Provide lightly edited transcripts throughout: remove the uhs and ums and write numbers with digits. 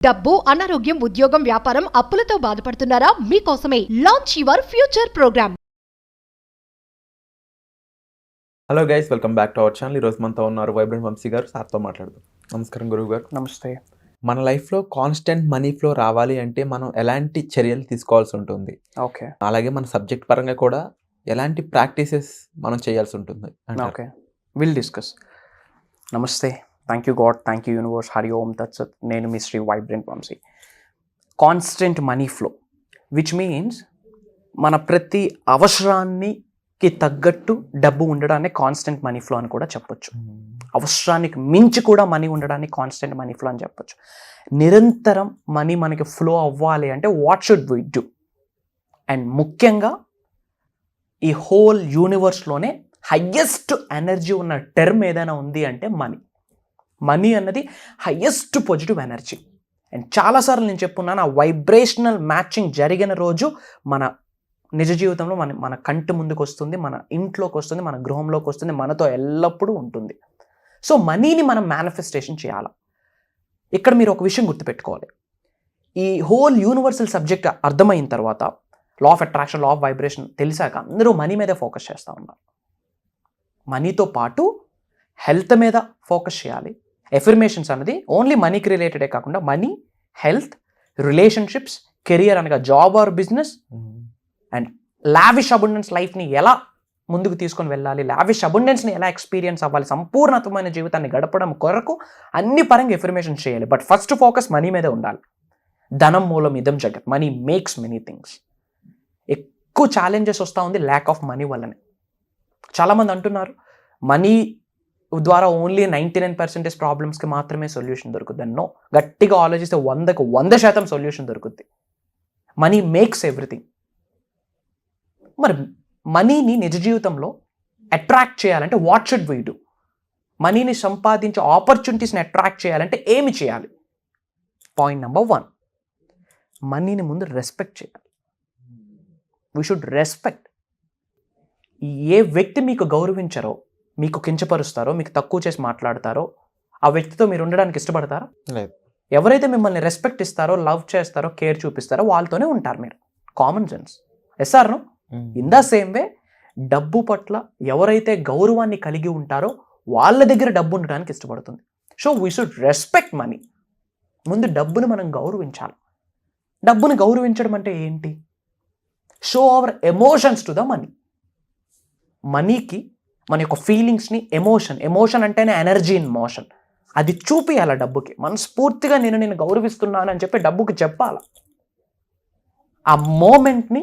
డబ్బు, అనారోగ్యం, ఉద్యోగం, వ్యాపారం, అప్పులతో బాధపడుతున్నారా? మీకోసమే launch your future program. Hello guys, welcome back to our channel. ఈరోజు మనతో ఉన్నారు వైబ్రెంట్ వంశీ గారు. సార్తో మాట్లాడదాం. నమస్కారం గురువు గారు. నమస్తే. మన లైఫ్లో కాన్స్టెంట్ మనీ ఫ్లో రావాలి అంటే మనం ఎలాంటి చర్యలు తీసుకోవాల్సి ఉంటుంది? ఓకే అలాగే మన సబ్జెక్ట్ పరంగా కూడా ఎలాంటి ప్రాక్టీసెస్ మనం చేయాల్సి ఉంటుంది? Okay will discuss. నమస్తే. Thank you God, thank you universe, Hari Om తత్సత్. నేను మీ Shri vibrant Vamshi. Constant money flow which means మన ప్రతి అవసరానికి తగ్గట్టు డబ్బు ఉండడాన్ని కాన్స్టెంట్ మనీ ఫ్లో అని కూడా చెప్పొచ్చు. అవసరానికి మించి కూడా మనీ ఉండడాన్ని కాన్స్టెంట్ మనీ ఫ్లో అని చెప్పొచ్చు. నిరంతరం మనీ మనకి ఫ్లో అవ్వాలి అంటే what should we do? And ముఖ్యంగా ఈ హోల్ యూనివర్స్లోనే హయ్యెస్ట్ ఎనర్జీ ఉన్న టర్మ్ ఏదైనా ఉంది అంటే మనీ. మనీ అన్నది హయ్యెస్ట్ పాజిటివ్ ఎనర్జీ. అండ్ చాలాసార్లు నేను చెప్పున్నాను, ఆ వైబ్రేషనల్ మ్యాచింగ్ జరిగిన రోజు మన నిజ జీవితంలో మన కంటి ముందుకు వస్తుంది, మన ఇంట్లోకి వస్తుంది, మన గృహంలోకి వస్తుంది, మనతో ఎల్లప్పుడూ ఉంటుంది. సో మనీని మనం మేనిఫెస్టేషన్ చేయాలి. ఇక్కడ మీరు ఒక విషయం గుర్తుపెట్టుకోవాలి. ఈ హోల్ యూనివర్సల్ సబ్జెక్ట్ అర్థమైన తర్వాత, law of attraction, law of vibration తెలిసాక అందరూ మనీ మీదే ఫోకస్ చేస్తూ ఉన్నారు. మనీతో పాటు హెల్త్ మీద ఫోకస్ చేయాలి. ఎఫర్మేషన్స్ అన్నది ఓన్లీ మనీకి రిలేటెడే కాకుండా మనీ, హెల్త్, రిలేషన్షిప్స్, కెరియర్ అనగా job or business, and lavish abundance లైఫ్ని ఎలా ముందుకు తీసుకొని వెళ్ళాలి, లావిష్ అబండెన్స్ని ఎలా ఎక్స్పీరియన్స్ అవ్వాలి, సంపూర్ణతమైన జీవితాన్ని గడపడం కొరకు అన్ని పరంగా ఎఫర్మేషన్స్ చేయాలి. బట్ ఫస్ట్ ఫోకస్ మనీ మీదే ఉండాలి. ధనం మూలం ఇదం జగత్. Money makes many things. ఎక్కువ ఛాలెంజెస్ వస్తూ ఉంది ల్యాక్ ఆఫ్ మనీ వల్లనే. చాలామంది అంటున్నారు మనీ ద్వారా ఓన్లీ 99% ప్రాబ్లమ్స్కి మాత్రమే సొల్యూషన్ దొరుకుతుంది. నో, గట్టిగా ఆలోచిస్తే 100% సొల్యూషన్ దొరుకుతుంది. Money makes everything. మరి మనీని నిజ జీవితంలో అట్రాక్ట్ చేయాలంటే వాట్ షుడ్ వీ డూ? మనీని సంపాదించే ఆపర్చునిటీస్ని అట్రాక్ట్ చేయాలంటే ఏమి చేయాలి? పాయింట్ నెంబర్ 1, మనీని ముందు రెస్పెక్ట్ చేయాలి. We should respect. ఏ వ్యక్తి మీకు గౌరవించరో, మీకు కించపరుస్తారో, మీకు తక్కువ చేసి మాట్లాడతారో ఆ వ్యక్తితో మీరు ఉండడానికి ఇష్టపడతారా? లేదు. ఎవరైతే మిమ్మల్ని రెస్పెక్ట్ ఇస్తారో, లవ్ చేస్తారో, కేర్ చూపిస్తారో వాళ్ళతోనే ఉంటారు మీరు. Common sense. Yes or no? In the same way డబ్బు పట్ల ఎవరైతే గౌరవాన్ని కలిగి ఉంటారో వాళ్ళ దగ్గర డబ్బు ఉండడానికి ఇష్టపడుతుంది. So we should respect money. ముందు డబ్బుని మనం గౌరవించాలి. డబ్బుని గౌరవించడం అంటే ఏంటి? Show hour emotions to the money. మనీకి మన యొక్క ఫీలింగ్స్ని, ఎమోషన్ అంటేనే ఎనర్జీ ఇన్ మోషన్, అది చూపియాల డబ్బుకి. మనస్ఫూర్తిగా నేను గౌరవిస్తున్నాను అని చెప్పి డబ్బుకి చెప్పాలి. ఆ మూమెంట్ని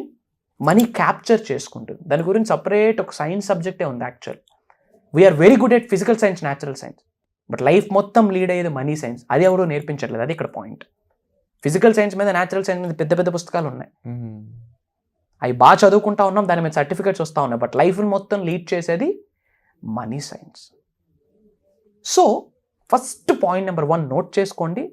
మనీ క్యాప్చర్ చేసుకుంటుంది. దాని గురించి సపరేట్ ఒక సైన్స్ సబ్జెక్టే ఉంది. Actual we are very good at physical science, natural science, but life మొత్తం లీడ్ అయ్యేది మనీ సైన్స్. అది ఎవరో నేర్పించట్లేదు. అది ఇక్కడ పాయింట్. ఫిజికల్ సైన్స్ మీద, న్యాచురల్ సైన్స్ మీద పెద్ద పెద్ద పుస్తకాలు ఉన్నాయి. అవి బాగా చదువుకుంటా ఉన్నాం, దాని మీద సర్టిఫికేట్స్ వస్తూ ఉన్నాయి. బట్ లైఫ్ మొత్తం లీడ్ చేసేది money science. So first point number 1 note చేసుకోండి.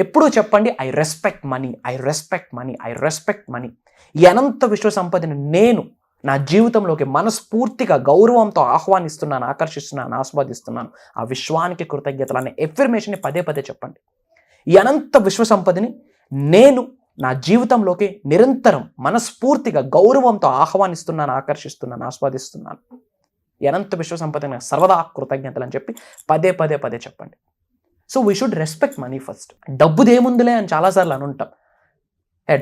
ఎప్పుడూ చెప్పండి, I respect money, I respect money, I respect money. ఈ అనంత విశ్వ సంపదని నేను నా జీవితంలోకి మనస్ఫూర్తిగా గౌరవంతో ఆహ్వానిస్తున్నాను, ఆకర్షిస్తున్నాను, ఆస్వాదిస్తున్నాను. ఆ విశ్వానికి కృతజ్ఞతలు అనే ఎఫర్మేషన్ని పదే పదే చెప్పండి. ఈ అనంత విశ్వ సంపదని నేను నా జీవితంలోకి నిరంతరం మనస్ఫూర్తిగా గౌరవంతో ఆహ్వానిస్తున్నాను, ఆకర్షిస్తున్నాను, ఆస్వాదిస్తున్నాను. అనంత విశ్వ సంపద సర్వదా కృతజ్ఞతలు అని చెప్పి పదే పదే పదే చెప్పండి. So we should respect money first. డబ్బుదేముందిలే అని చాలాసార్లు అనుంటాం.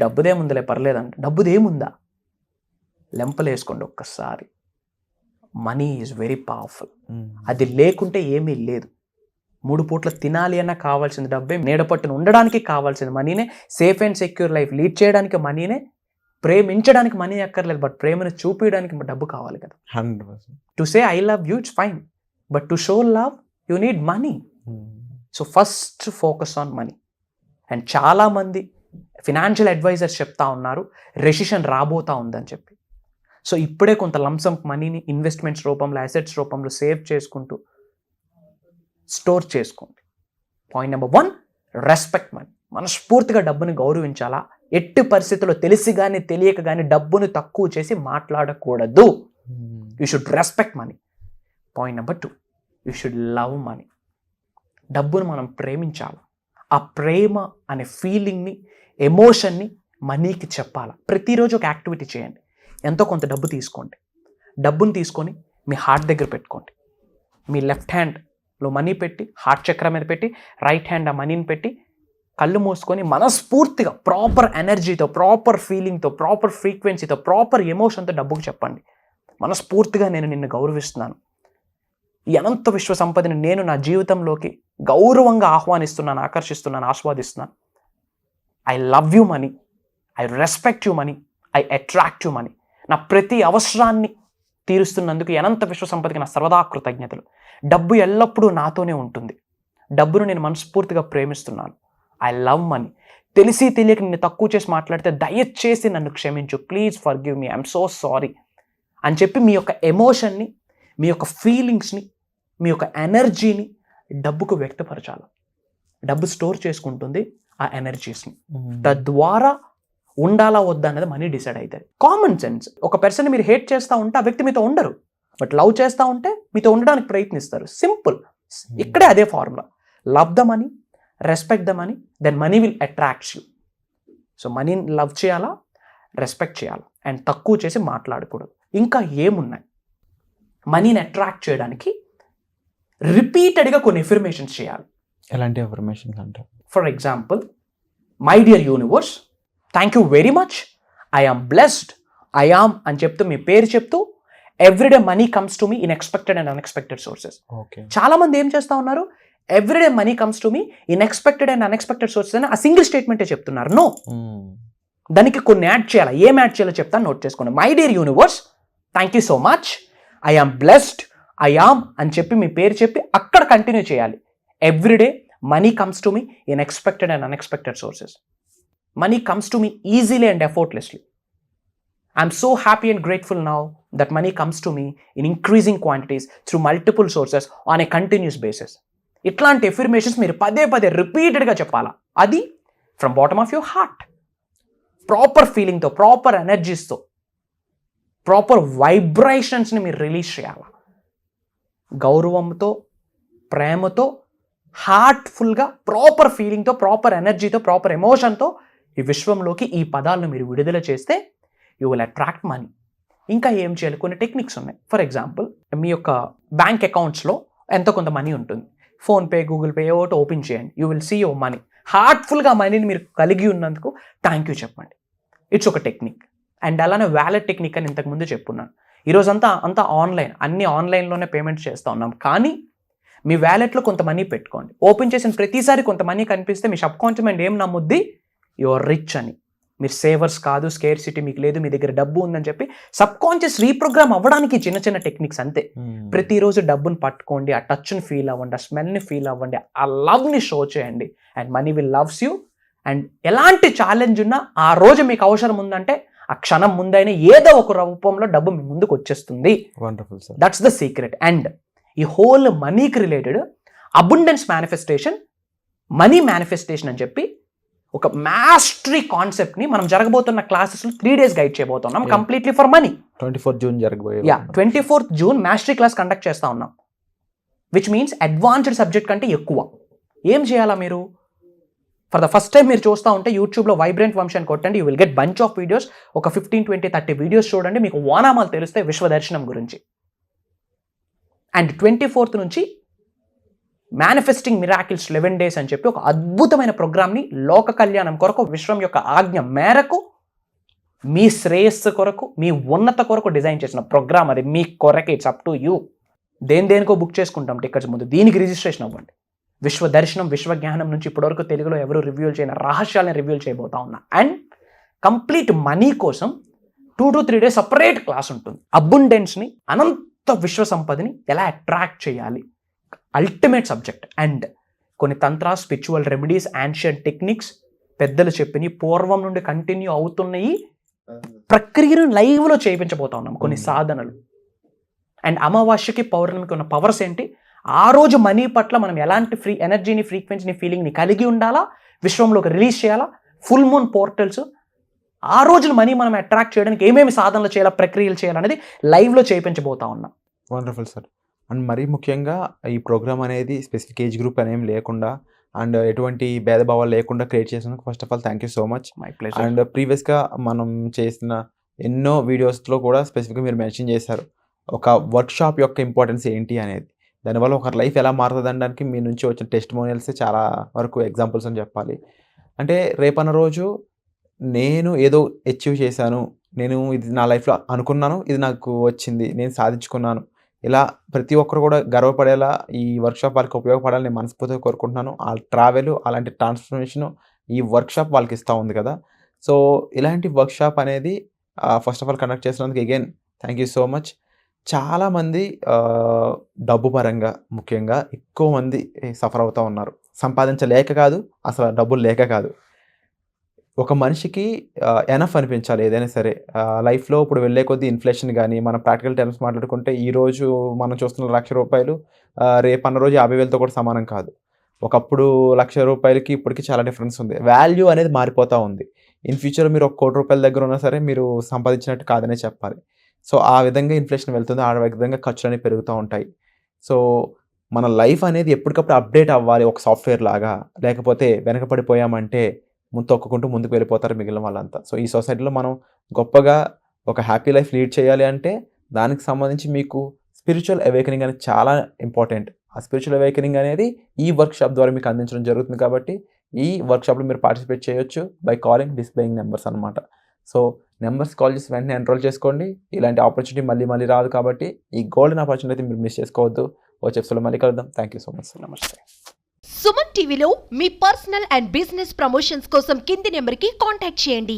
డబ్బుదేముందిలే పర్లేదంట. డబ్బుదేముందా? లెంపలు వేసుకోండి ఒక్కసారి. Money is very powerful. అది లేకుంటే ఏమీ లేదు. 3 పూట్ల తినాలి అన్నా కావాల్సింది డబ్బే. నీడపట్టును ఉండడానికి కావాల్సింది మనీనే. Safe and secure life lead చేయడానికి మనీనే. ప్రేమించడానికి మనీ అక్కర్లేదు, బట్ ప్రేమను చూపించడానికి డబ్బు కావాలి కదా. 100%. To say I love you it's fine, but to show love you need money. So first focus on money. And చాలామంది ఫినాన్షియల్ అడ్వైజర్స్ చెప్తా ఉన్నారు రెసిషన్ రాబోతా ఉందని చెప్పి. సో ఇప్పుడే కొంత లంసమ్ మనీని ఇన్వెస్ట్మెంట్స్ రూపంలో, అసెట్స్ రూపంలో సేవ్ చేసుకుంటూ స్టోర్ చేసుకోండి. Point number 1, respect money. మనస్ఫూర్తిగా డబ్బుని గౌరవించాలా. ఎట్టి పరిస్థితుల్లో తెలిసి కానీ తెలియక కానీ డబ్బును తక్కువ చేసి మాట్లాడకూడదు. You should respect money. Point number 2, you should love money. డబ్బును మనం ప్రేమించాలి. ఆ ప్రేమ అనే ఫీలింగ్ని, ఎమోషన్ని మనీకి చెప్పాలా. ప్రతిరోజు ఒక యాక్టివిటీ చేయండి. ఎంతో కొంత డబ్బు తీసుకోండి. డబ్బుని తీసుకొని మీ హార్ట్ దగ్గర పెట్టుకోండి. మీ లెఫ్ట్ హ్యాండ్లో మనీ పెట్టి, హార్ట్ చక్ర మీద పెట్టి, రైట్ హ్యాండ్ ఆ మనీని పెట్టి, కళ్ళు మూసుకొని మనస్ఫూర్తిగా ప్రాపర్ ఎనర్జీతో, ప్రాపర్ ఫీలింగ్తో, ప్రాపర్ ఫ్రీక్వెన్సీతో, ప్రాపర్ ఎమోషన్తో డబ్బుకు చెప్పండి. మనస్ఫూర్తిగా నేను నిన్ను గౌరవిస్తున్నాను. ఈ అనంత విశ్వ సంపదని నేను నా జీవితంలోకి గౌరవంగా ఆహ్వానిస్తున్నాను, ఆకర్షిస్తున్నాను, ఆస్వాదిస్తున్నాను. I love you money, I respect you money, I attract you money. నా ప్రతి అవసరాన్ని తీరుస్తున్నందుకు ఈ అనంత విశ్వ సంపదకి నా సర్వదా కృతజ్ఞతలు. డబ్బు ఎల్లప్పుడూ నాతోనే ఉంటుంది. డబ్బును నేను మనస్ఫూర్తిగా ప్రేమిస్తున్నాను. I love money. తెలిసి తెలియక నిన్ను తక్కువ చేసి మాట్లాడితే దయచేసి నన్ను క్షమించు. Please forgive me, I'm so sorry అని చెప్పి మీ యొక్క ఎమోషన్ని, మీ యొక్క ఫీలింగ్స్ని, మీ యొక్క ఎనర్జీని డబ్బుకు వ్యక్తపరచాలి. డబ్బు స్టోర్ చేసుకుంటుంది ఆ ఎనర్జీస్ని. తద్వారా ఉండాలా వద్దా అనేది మనీ డిసైడ్ అవుతుంది. Common sense. ఒక పర్సన్ మీరు హేట్ చేస్తూ ఉంటే ఆ వ్యక్తి మీతో ఉండరు. బట్ లవ్ చేస్తూ ఉంటే మీతో ఉండడానికి ప్రయత్నిస్తారు. సింపుల్. ఇక్కడే అదే formula. Love the money, respect the money, then money will attracts you. So మనీని లవ్ చేయాలా, రెస్పెక్ట్ చేయాలా, అండ్ తక్కువ చేసి మాట్లాడకూడదు. ఇంకా ఏమున్నాయి మనీని అట్రాక్ట్ చేయడానికి? రిపీటెడ్గా కొన్ని ఎఫర్మేషన్స్ చేయాలి. ఎలాంటి ఇన్ఫర్మేషన్ అంటారు? For example, my dear universe, thank you very much, I am blessed, I am అని చెప్తూ మీ పేరు చెప్తూ everyday money comes to me in expected and unexpected sources. చాలా మంది ఏం చేస్తూ ఉన్నారు? Everyday money comes to me in expected and unexpected sources అని ఆ సింగిల్ స్టేట్మెంటే చెప్తున్నారు. నో, దానికి కొన్ని యాడ్ చేయాలి. ఏం యాడ్ చేయాలో చెప్తాను, నోట్ చేసుకోండి. My dear universe, thank you so much, I am blessed, I am అని చెప్పి మీ పేరు చెప్పి అక్కడ కంటిన్యూ చేయాలి. Everyday money comes to me in expected and unexpected sources. Money comes to me easily and effortlessly. I'm so happy and grateful now that money comes to me in increasing quantities through multiple sources on a continuous basis. ఇట్లాంటి affirmations మీరు పదే పదే రిపీటెడ్గా చెప్పాలా. అది from bottom of your heart, proper ఫీలింగ్తో, proper ఎనర్జీస్తో, proper వైబ్రేషన్స్ని మీరు రిలీజ్ చేయాలి. గౌరవంతో, ప్రేమతో, హార్ట్ఫుల్గా, ప్రాపర్ ఫీలింగ్తో, ప్రాపర్ ఎనర్జీతో, ప్రాపర్ ఎమోషన్తో ఈ విశ్వంలోకి ఈ పదాలను మీరు విడుదల చేస్తే యూ విల్ అట్రాక్ట్ మనీ. ఇంకా ఏం చేయాలి? కొన్ని టెక్నిక్స్ ఉన్నాయి. ఫర్ ఎగ్జాంపుల్, మీ యొక్క బ్యాంక్ అకౌంట్స్లో ఎంతో కొంత మనీ ఉంటుంది. ఫోన్పే, గూగుల్ పే ఒకటి ఓపెన్ చేయండి. You will see your money. హార్ట్ఫుల్గా మనీని మీరు కలిగి ఉన్నందుకు థ్యాంక్ యూ చెప్పండి. ఇట్స్ ఒక టెక్నిక్. అండ్ అలానే వ్యాలెట్ టెక్నిక్ అని ఇంతకుముందు చెప్పున్నాను. ఈరోజంతా ఆన్లైన్, అన్ని ఆన్లైన్లోనే పేమెంట్స్ చేస్తూ ఉన్నాం. కానీ మీ వ్యాలెట్లో కొంత మనీ పెట్టుకోండి. ఓపెన్ చేసిన ప్రతిసారి కొంత మనీ కనిపిస్తే మీ సబ్ కాన్షియస్ మైండ్ ఏం నమ్ముద్ది? యువర్ రిచ్ అని. మీరు సేవర్స్ కాదు, స్కేర్ సిటీ మీకు లేదు, మీ దగ్గర డబ్బు ఉందని చెప్పి సబ్ కాన్షియస్ రీప్రోగ్రామ్ అవ్వడానికి చిన్న చిన్న టెక్నిక్స్ అంతే. ప్రతిరోజు డబ్బుని పట్టుకోండి, ఆ టచ్ని ఫీల్ అవ్వండి, ఆ స్మెల్ని ఫీల్ అవ్వండి, ఆ లవ్ని షో చేయండి, and money will loves you. And ఎలాంటి ఛాలెంజ్ ఉన్నా ఆ రోజు మీకు అవసరం ఉందంటే ఆ క్షణం ముందైనా ఏదో ఒక రూపంలో డబ్బు మీ ముందుకు వచ్చేస్తుంది. Wonderful sir. That's the secret. And ఈ హోల్ మనీకి related abundance manifestation, money manifestation అని చెప్పి ఒక మాస్టరీ కాన్సెప్ట్ని మనం జరగబోతున్న క్లాసెస్లో 3 days గైడ్ చేయబోతున్నాం. Completely for money. 24th June జరగబోయే 24th June mastery class conduct చేస్తూ ఉన్నాం. విచ్ మీన్స్ అడ్వాన్స్డ్ సబ్జెక్ట్ కంటే ఎక్కువ. ఏం చేయాలా మీరు? ఫర్ ద ఫస్ట్ టైం మీరు చూస్తూ ఉంటే యూట్యూబ్లో వైబ్రెంట్ వంశీ అని కొట్టండి. You will get bunch of videos. ఒక 15, 20, 30 వీడియోస్ చూడండి. మీకు ఓనామాలు తెలుస్తాయి విశ్వదర్శనం గురించి. అండ్ 24th నుంచి మేనిఫెస్టింగ్ మిరాకిల్స్ 11 days అని చెప్పి ఒక అద్భుతమైన ప్రోగ్రామ్ని లోక కళ్యాణం కొరకు, విశ్వం యొక్క ఆజ్ఞ మేరకు, మీ శ్రేయస్సు కొరకు, మీ ఉన్నత కొరకు డిజైన్ చేసిన ప్రోగ్రామ్. అది మీ కొరకు. It's up to you. దేనికో బుక్ చేసుకుంటాం టికెట్స్ ముందు. దీనికి రిజిస్ట్రేషన్ అవ్వండి. విశ్వ దర్శనం, విశ్వజ్ఞానం నుంచి ఇప్పటివరకు తెలుగులో ఎవరు రివ్యూల్ చేయని రహస్యాలను రివ్యూల్ చేయబోతా ఉన్నా. అండ్ కంప్లీట్ మనీ కోసం 2 to 3 days సపరేట్ క్లాస్ ఉంటుంది. అబుండెన్స్ని, అనంత విశ్వ సంపదని ఎలా అట్రాక్ట్ చేయాలి, అల్టిమేట్ సబ్జెక్ట్. అండ్ కొన్ని తంత్ర, స్పిరిచువల్ రెమెడీస్, యాన్షియంట్ టెక్నిక్స్, పెద్దలు చెప్పిన పూర్వం నుండి కంటిన్యూ అవుతున్నాయి ప్రక్రియను లైవ్లో చేయించబోతా ఉన్నాం. కొన్ని సాధనలు. అండ్ అమావాస్యకి, పౌర్ణమికి ఉన్న పవర్స్ ఏంటి, ఆ రోజు మనీ పట్ల మనం ఎలాంటి ఎనర్జీని, ఫ్రీక్వెన్సీని, ఫీలింగ్ని కలిగి ఉండాలా, విశ్వంలోకి రిలీజ్ చేయాలా, ఫుల్ మూన్ పోర్టల్స్, ఆ రోజున మనీ మనం అట్రాక్ట్ చేయడానికి ఏమేమి సాధనలు చేయాలా, ప్రక్రియలు చేయాలనేది లైవ్లో చేయించబోతా ఉన్నాం. Wonderful sir. అండ్ మరీ ముఖ్యంగా ఈ ప్రోగ్రామ్ అనేది స్పెసిఫిక్ ఏజ్ గ్రూప్ అనేం లేకుండా అండ్ ఎటువంటి భేదభావాలు లేకుండా క్రియేట్ చేసినందుకు first of all thank you so much. My pleasure. And ప్రీవియస్గా మనం చేసిన ఎన్నో వీడియోస్లో కూడా స్పెసిఫిక్గా మీరు మెన్షన్ చేశారు ఒక వర్క్షాప్ యొక్క ఇంపార్టెన్స్ ఏంటి అనేది. దానివల్ల ఒక లైఫ్ ఎలా మారుతుంది అనడానికి మీ నుంచి వచ్చిన టెస్టిమోనియల్స్ చాలా వరకు ఎగ్జాంపుల్స్ అని చెప్పాలి. అంటే రేపన్న రోజు నేను ఏదో అచీవ్ చేశాను, నేను ఇది నా లైఫ్లో అనుకున్నాను, ఇది నాకు వచ్చింది, నేను సాధించుకున్నాను, ఇలా ప్రతి ఒక్కరు కూడా గర్వపడేలా ఈ వర్క్షాప్ వాళ్ళకి ఉపయోగపడాలని నేను మనస్ఫూర్తిగా కోరుకుంటున్నాను. ఆ ట్రావెల్ అలాంటి ట్రాన్స్ఫర్మేషను ఈ వర్క్షాప్ వాళ్ళకి ఇస్తూ ఉంది కదా. సో ఇలాంటి వర్క్షాప్ అనేది ఫస్ట్ ఆఫ్ ఆల్ కండక్ట్ చేసినందుకు again thank you so much. చాలామంది డబ్బు పరంగా ముఖ్యంగా ఎక్కువ మంది సఫర్ అవుతూ ఉన్నారు. సంపాదించలేక కాదు, అసలు డబ్బులు లేక కాదు. ఒక మనిషికి ఎనఫ్ అనిపించాలి ఏదైనా సరే లైఫ్లో. ఇప్పుడు వెళ్ళే కొద్దీ ఇన్ఫ్లేషన్ కానీ మన ప్రాక్టికల్ టర్మ్స్ మాట్లాడుకుంటే ఈరోజు మనం చూస్తున్న ₹1,00,000 రేపన్న రోజు 50,000తో కూడా సమానం కాదు. ఒకప్పుడు ₹1,00,000కి ఇప్పటికి చాలా డిఫరెన్స్ ఉంది. వాల్యూ అనేది మారిపోతూ ఉంది. ఇన్ ఫ్యూచర్ మీరు ₹1,00,00,000 దగ్గర ఉన్నా సరే మీరు సంపాదించినట్టు కాదనే చెప్పాలి. సో ఆ విధంగా ఇన్ఫ్లేషన్ వెళ్తుంది, ఆ విధంగా ఖర్చులు అనేవి పెరుగుతూ ఉంటాయి. సో మన లైఫ్ అనేది ఎప్పటికప్పుడు అప్డేట్ అవ్వాలి ఒక సాఫ్ట్వేర్ లాగా. లేకపోతే వెనకపడిపోయామంటే తొక్కుకుంటూ ముందుకు వెళ్ళిపోతారు మిగిలిన వాళ్ళంతా. సో ఈ సొసైటీలో మనం గొప్పగా ఒక హ్యాపీ లైఫ్ లీడ్ చేయాలి అంటే దానికి సంబంధించి మీకు స్పిరిచువల్ అవేకనింగ్ అనేది చాలా ఇంపార్టెంట్. ఆ స్పిరిచువల్ అవేకనింగ్ అనేది ఈ వర్క్షాప్ ద్వారా మీకు అందించడం జరుగుతుంది. కాబట్టి ఈ వర్క్షాప్లో మీరు పార్టిసిపేట్ చేయొచ్చు బై కాలింగ్ డిస్ప్లేయింగ్ నెంబర్స్ అనమాట. సో నెంబర్స్ కాల్ చేసి వెంటనే ఎన్రోల్ చేసుకోండి. ఇలాంటి ఆపర్చునిటీ మళ్ళీ రాదు కాబట్టి ఈ గోల్డెన్ ఆపర్చునిటీ మీరు మిస్ చేసుకోవద్దు. వచ్చే ఎపిసోడ్లో మళ్ళీ కలుద్దాం. Thank you so much. నమస్తే. సుమన్ టీవీలో మీ పర్సనల్ అండ్ బిజినెస్ ప్రమోషన్స్ కోసం కింది నెంబర్కి కాంటాక్ట్ చేయండి.